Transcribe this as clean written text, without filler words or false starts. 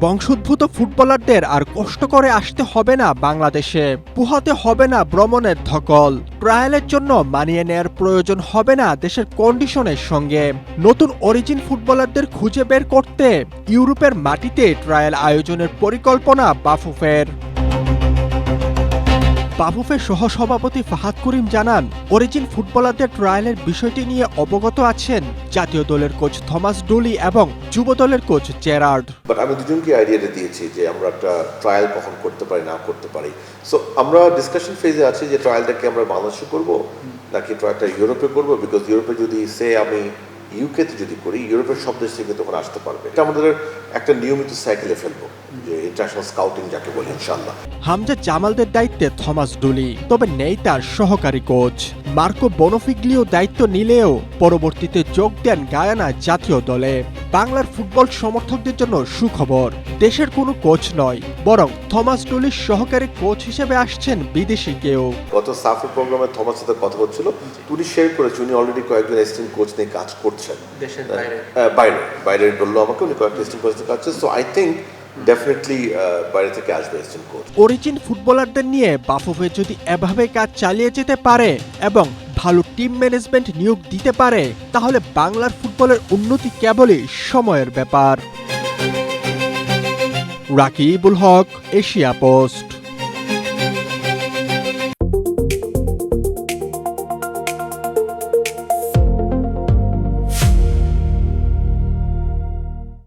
বংশোদ্ভূত ফুটবলারদের আর কষ্ট করে আসতে হবে না বাংলাদেশে, পোহাতে হবে না ভ্রমণের ধকল, ট্রায়ালের জন্য মানিয়ে নেয়ার প্রয়োজন হবে না দেশের কন্ডিশনের সঙ্গে। নতুন অরিজিন ফুটবলারদের খুঁজে বের করতে ইউরোপের মাটিতে ট্রায়াল আয়োজনের পরিকল্পনা বাফুফের। বাফুফের সহসভাপতি ফাহাদ করিম জানান, অরিজিন ফুটবলারদের ট্রায়ালের বিষয়টি নিয়ে অবগত আছেন জাতীয় দলের কোচ থমাস ডুলি এবং যুব দলের কোচ জেরার্ড। বাট আমি দুজনকে আইডিয়াটা দিয়েছি যে আমরা একটা ট্রায়াল কখন করতে পারি না করতে পারি। সো আমরা ডিসকাশন ফেজে আছি যে ট্রায়ালটাকে আমরা বাংলাদেশে করবো নাকি ট্রায়ালটা ইউরোপে করবো, বিকজ ইউরোপে যদি আমি ইউকেতে যদি করি, ইউরোপের সব দেশ থেকে তখন আসতে পারবে। এটা আমাদের একটা নিয়মিত সাইকেলে ফেলবো, যে ইন্টারন্যাশনাল স্কাউটিং যাকে বলি ইনশাআল্লাহ। হামজা জামালদের দায়িত্বে থমাস ডুলি, তবে নেই তার সহকারী কোচ মার্কো বনফিগ্লিও দায়িত্ব নিলেও পরবর্তীতে যোগ দেন গায়ানা জাতীয় দলে। বাংলার ফুটবল সমর্থকদের জন্য সুখবর, দেশের কোনো কোচ নয়, বরং থমাস ডুলির সহকারী কোচ হিসেবে আসছেন বিদেশি কেউ। গত সাফের প্রোগ্রামে থমাস সাথে কথা হচ্ছিল, উনি শেয়ার করেছে উনি অলরেডি কয়েকজন অ্যাসিস্ট্যান্ট কোচ নিয়ে কাজ করছেন দেশের বাইরে বললো আমাকে, উনি কয়েকজন অ্যাসিস্ট্যান্ট কোচ নিয়ে কাজ করছেন। সো আই থিঙ্ক ডেফিনেটলি বাইরে থেকে আসবে অ্যাসিস্ট্যান্ট কোচ। অরিজিন ফুটবলারদের নিয়ে বাফুফে যদি এভাবে কাজ চালিয়ে যেতে পারে এবং ভালো টিম ম্যানেজমেন্ট নিয়োগ দিতে পারে, তাহলে বাংলার ফুটবলের উন্নতি কেবলই সময়ের ব্যাপার। রাকিবুল হক, এশিয়া পোস্ট।